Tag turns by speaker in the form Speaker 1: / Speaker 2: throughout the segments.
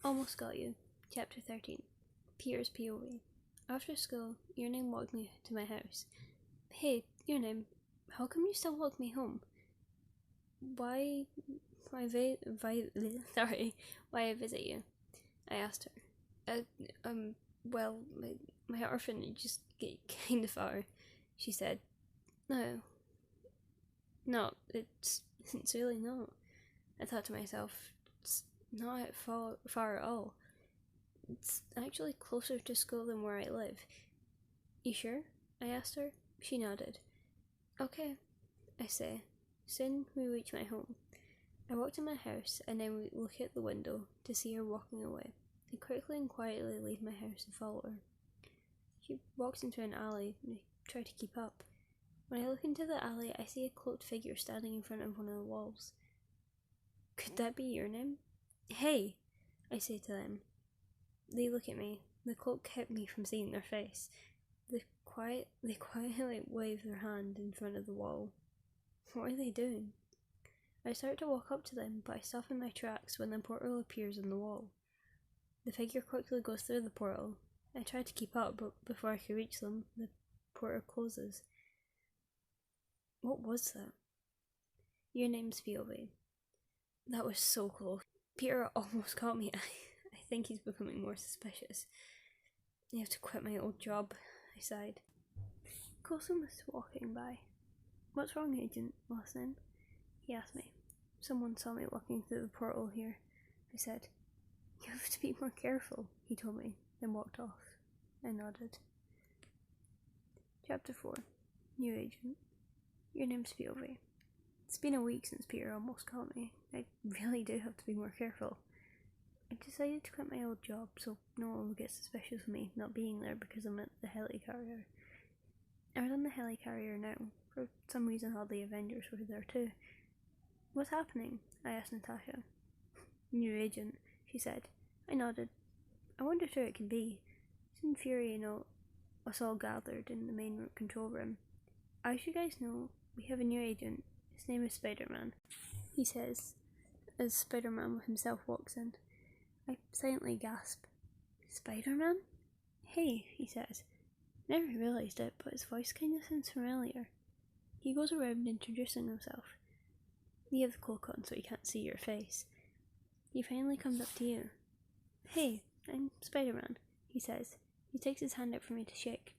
Speaker 1: Almost Got You, Chapter 13. Peter's POV. After school, your name walked me to my house. Hey, your name, how come you still walk me home? Why I visit you? I asked her. Well, my orphanage just get kind of far, she said. No, it's really not. I thought to myself, it's not far at all. It's actually closer to school than where I live. You sure? I asked her. She nodded. Okay, I say. Soon we reach my home. I walk to my house and then we look out the window to see her walking away. I quickly and quietly leave my house and follow her. She walks into an alley and I try to keep up. When I look into the alley, I see a cloaked figure standing in front of one of the walls. Could that be your name? Hey, I say to them. They look at me. The cloak kept me from seeing their face. They quietly wave their hand in front of the wall. What are they doing? I start to walk up to them, but I stop in my tracks when the portal appears on the wall. The figure quickly goes through the portal. I try to keep up, but before I can reach them, the portal closes. What was that? Your name's POV. That was so close. Peter almost caught me. I think he's becoming more suspicious. I have to quit my old job, I sighed. Coulson was walking by. What's wrong, Agent? Last name? He asked me. Someone saw me walking through the portal here, I said. You have to be more careful, he told me, then walked off. I nodded. Chapter 4. New Agent. Your name's POV. It's been a week since Peter almost caught me. I really do have to be more careful. I decided to quit my old job so no one will get suspicious of me not being there because I'm at the helicarrier. I was on the helicarrier now. For some reason all the Avengers were there too. What's happening? I asked Natasha. New agent, she said. I nodded. I wondered who it could be. Soon Fury and us all gathered in the main control room. As you guys know, we have a new agent. His name is Spider-Man, he says, as Spider-Man himself walks in. I silently gasp. Spider-Man? Hey, he says. Never realised it, but his voice kind of sounds familiar. He goes around introducing himself. You have the cloak on so he can't see your face. He finally comes up to you. Hey, I'm Spider-Man, he says. He takes his hand out for me to shake.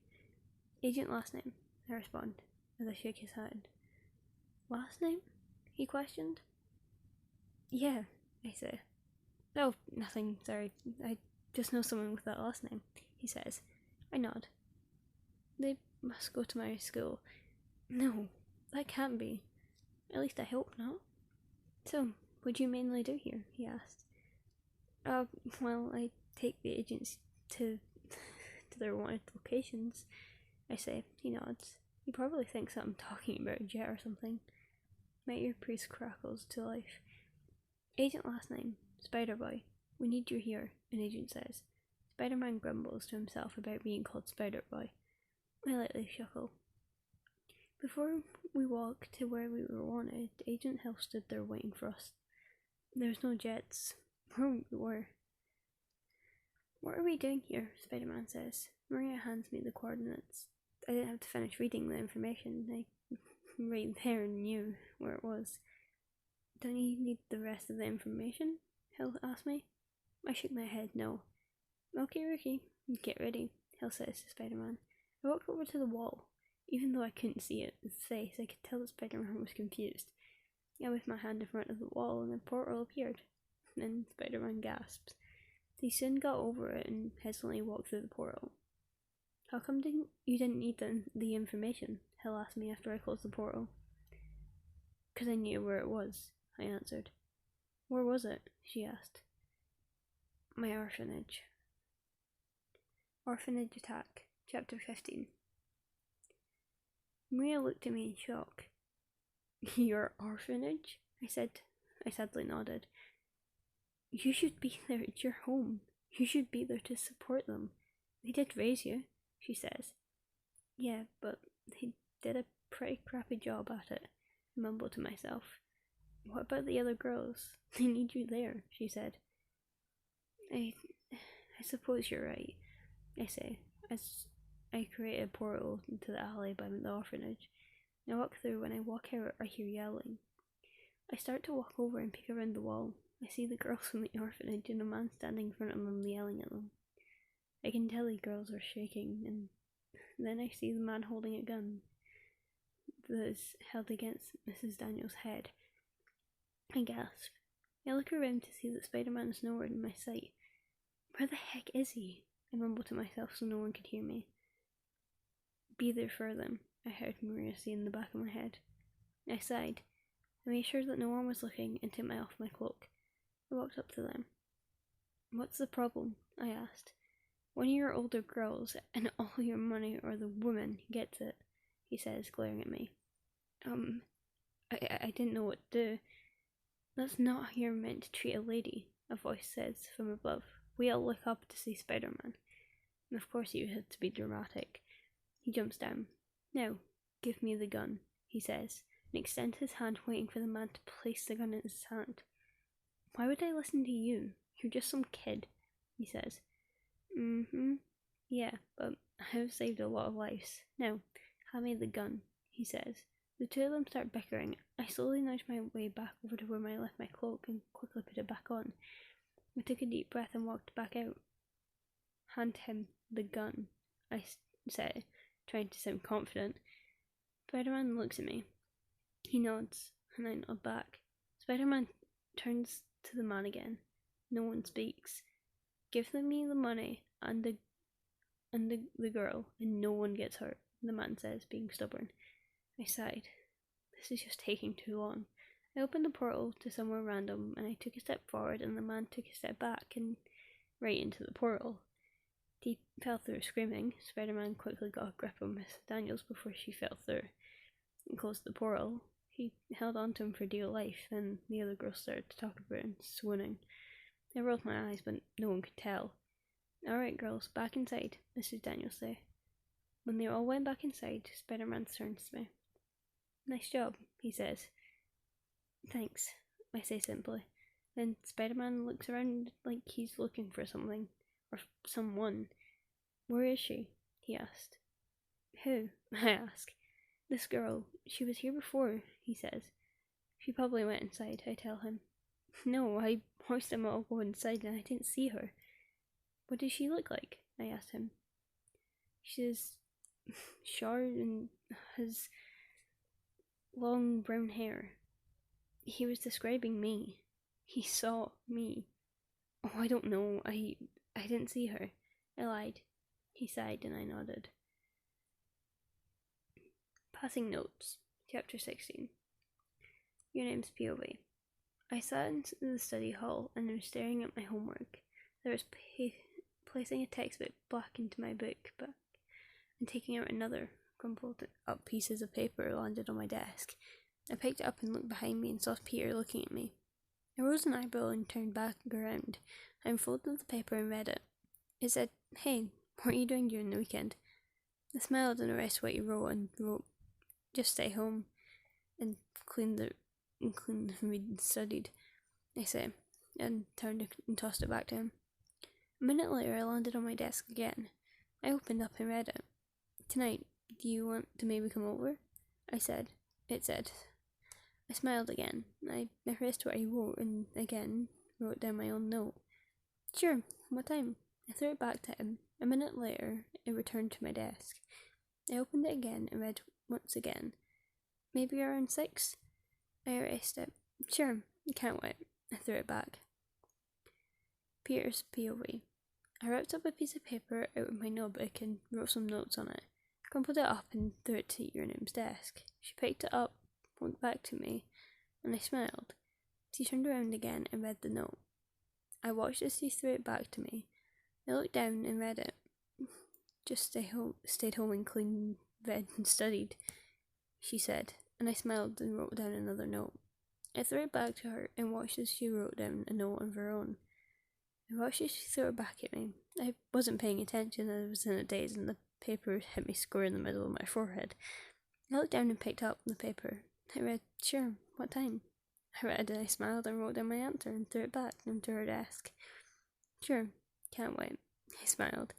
Speaker 1: Agent last name, I respond, as I shake his hand. Last name? He questioned. Yeah, I say. Oh, nothing, sorry. I just know someone with that last name, he says. I nod. They must go to my school. No, that can't be. At least I hope not. So, what do you mainly do here? He asked. Well, I take the agents to their wanted locations, I say. He nods. He probably thinks that I'm talking about a jet or something. My earpiece crackles to life. Agent last name, Spider-Boy. We need you here, an agent says. Spider-Man grumbles to himself about being called Spider-Boy. I lightly chuckle. Before we walk to where we were wanted, Agent Hill stood there waiting for us. There's no jets. Where we were. What are we doing here? Spider-Man says. Maria hands me the coordinates. I didn't have to finish reading the information. I right there knew where it was. Don't you need the rest of the information? Hill asked me. I shook my head, no. Okay, Ricky, get ready, Hill says to Spider-Man. I walked over to the wall. Even though I couldn't see it with his face, I could tell that Spider-Man was confused. I waved my hand in front of the wall and the portal appeared. Then Spider-Man gasped. He soon got over it and hesitantly walked through the portal. How come you didn't need the information? Hill asked me after I closed the portal. 'Cause I knew where it was, I answered. Where was it? She asked. My orphanage. Orphanage Attack, Chapter 15. Maria looked at me in shock. Your orphanage? I sadly nodded. You should be there, it's your home. You should be there to support them. They did raise you, she says. Yeah, but they did a pretty crappy job at it, I mumbled to myself. What about the other girls? They need you there, she said. I suppose you're right, I say, as I create a portal into the alley by the orphanage. I walk through. When I walk out, I hear yelling. I start to walk over and peek around the wall. I see the girls from the orphanage and a man standing in front of them yelling at them. I can tell the girls are shaking, and then I see the man holding a gun that is held against Mrs. Daniels' head. I gasp. I look around to see that Spider-Man is nowhere in my sight. Where the heck is he? I mumble to myself so no one could hear me. Be there for them, I heard Maria say in the back of my head. I sighed. I made sure that no one was looking and took off my cloak. I walked up to them. What's the problem? I asked. One of your older girls and all your money or the woman gets it, he says, glaring at me. I didn't know what to do. That's not how you're meant to treat a lady, a voice says from above. We all look up to see Spider-Man. And of course you had to be dramatic. He jumps down. Now, give me the gun, he says, and extends his hand, waiting for the man to place the gun in his hand. Why would I listen to you? You're just some kid, he says. Yeah, but I have saved a lot of lives. Now, hand me the gun, he says. The two of them start bickering. I slowly nudge my way back over to where I left my cloak and quickly put it back on. I took a deep breath and walked back out. Hand him the gun, I said, trying to sound confident. Spider-Man looks at me. He nods, and I nod back. Spider-Man turns to the man again. No one speaks. Give me the money and the girl, and no one gets hurt, the man says, being stubborn. I sighed. This is just taking too long. I opened the portal to somewhere random, and I took a step forward, and the man took a step back, and right into the portal. He fell through screaming. Spider-Man quickly got a grip on Miss Daniels before she fell through and closed the portal. He held on to him for dear life, then the other girls started to talk about it and swooning. I rolled my eyes, but no one could tell. Alright, girls, back inside, Mrs. Daniels said. When they all went back inside, Spider-Man turns to me. Nice job, he says. Thanks, I say simply. Then Spider-Man looks around like he's looking for something, or someone. Where is she? He asked. Who? I ask. This girl. She was here before, he says. She probably went inside, I tell him. No, I watched them all go inside and I didn't see her. What does she look like? I asked him. She's short and has long brown hair. He was describing me. He saw me. Oh, I don't know. I didn't see her. I lied. He sighed and I nodded. Passing notes. Chapter 16. Your name's POV. I sat in the study hall and was staring at my homework. There was placing a textbook back into my book bag and taking out another. Crumpled up pieces of paper landed on my desk. I picked it up and looked behind me and saw Peter looking at me. I rose an eyebrow and turned back around. I unfolded the paper and read it. It said, Hey, what are you doing during the weekend? I smiled and erased what he wrote and wrote, Just stay home and clean and read and studied, I said, and turned and tossed it back to him. A minute later I landed on my desk again. I opened up and read it. Tonight, do you want to maybe come over? I said. It said. I smiled again. I erased what he wrote and again wrote down my own note. Sure, what time? I threw it back to him. A minute later, it returned to my desk. I opened it again and read once again. Maybe around 6? I erased it. Sure, can't wait. I threw it back. Peter's POV. I ripped up a piece of paper out of my notebook and wrote some notes on it. Crumpled it up and threw it to your name's desk. She picked it up, went back to me, and I smiled. She turned around again and read the note. I watched as she threw it back to me. I looked down and read it. Just stayed home and cleaned, read and studied, she said, and I smiled and wrote down another note. I threw it back to her and watched as she wrote down a note of her own. I watched as she threw it back at me. I wasn't paying attention. I was in a daze and the paper hit me square in the middle of my forehead. I looked down and picked up the paper. I read, Sure, what time? I read and I smiled and wrote down my answer and threw it back into her desk. Sure, can't wait. I smiled.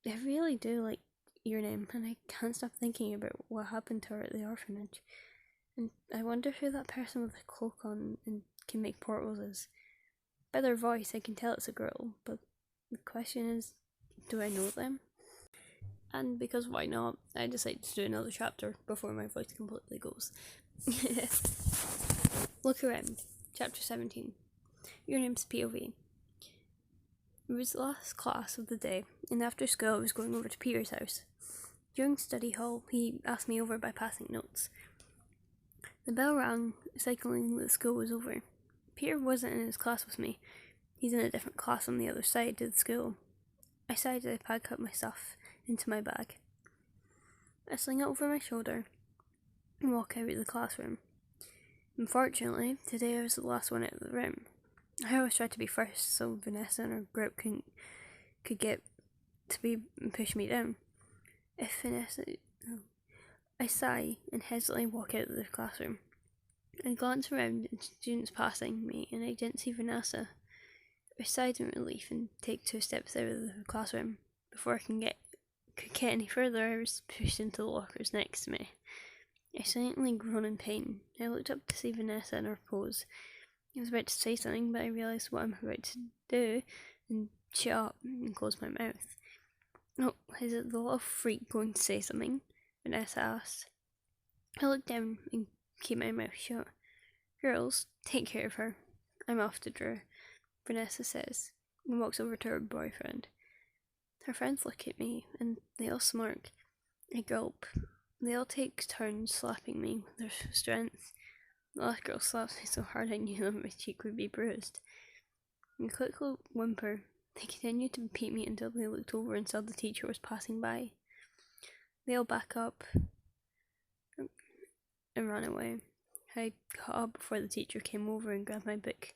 Speaker 1: I really do like your name, and I can't stop thinking about what happened to her at the orphanage. And I wonder who that person with the cloak on and can make portals is. By their voice, I can tell it's a girl, but the question is, do I know them? And because why not, I decided to do another chapter before my voice completely goes. Look around. Chapter 17. Your name's POV. It was the last class of the day, and after school I was going over to Peter's house. During study hall, he asked me over by passing notes. The bell rang, signaling that school was over. Peter wasn't in his class with me. He's in a different class on the other side of the school. I sighed as I packed up my stuff into my bag. I sling it over my shoulder and walk out of the classroom. Unfortunately, today I was the last one out of the room. I always tried to be first so Vanessa and her group could get to be and push me down. I sigh and hesitantly walk out of the classroom. I glance around at students passing me and I didn't see Vanessa. I sighed in relief and take 2 steps out of the classroom. Before I could get any further, I was pushed into the lockers next to me. I silently groaned in pain. I looked up to see Vanessa in her pose. I was about to say something, but I realised what I'm about to do and shut up and close my mouth. Oh, is it the little freak going to say something? Vanessa asked. I looked down and kept my mouth shut. Girls, take care of her. I'm off to Drew, Vanessa says, and walks over to her boyfriend. Her friends look at me, and they all smirk. I gulp. They all take turns slapping me with their strength. The last girl slapped me so hard I knew that my cheek would be bruised. In a quick whimper, they continued to beat me until they looked over and saw the teacher was passing by. They all back up and ran away. I got up before the teacher came over and grabbed my book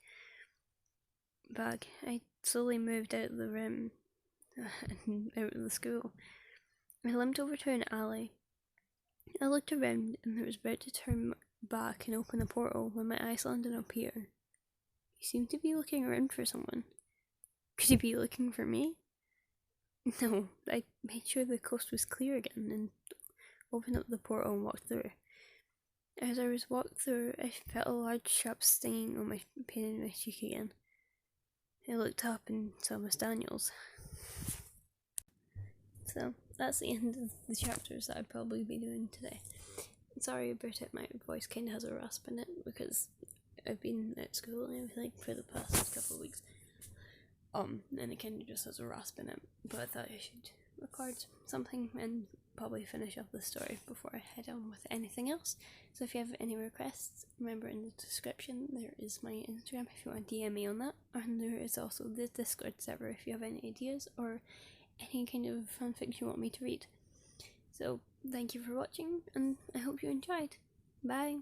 Speaker 1: bag. I slowly moved out of the room and out of the school. I limped over to an alley. I looked around and I was about to turn back and open the portal when my eyes landed on Peter. He seemed to be looking around for someone. Could he be looking for me? No, I made sure the coast was clear again and opened up the portal and walked through. As I was walked through, I felt a large sharp stinging on my pain in my cheek again. I looked up and saw Miss Daniels. So that's the end of the chapters that I'd probably be doing today. Sorry about it, my voice kind of has a rasp in it because I've been at school and everything for the past couple of weeks. And it kind of just has a rasp in it, but I thought I should record something and probably finish up the story before I head on with anything else. So if you have any requests, remember in the description there is my Instagram if you want to DM me on that, and there is also the Discord server if you have any ideas or any kind of fanfic you want me to read. So thank you for watching and I hope you enjoyed. Bye!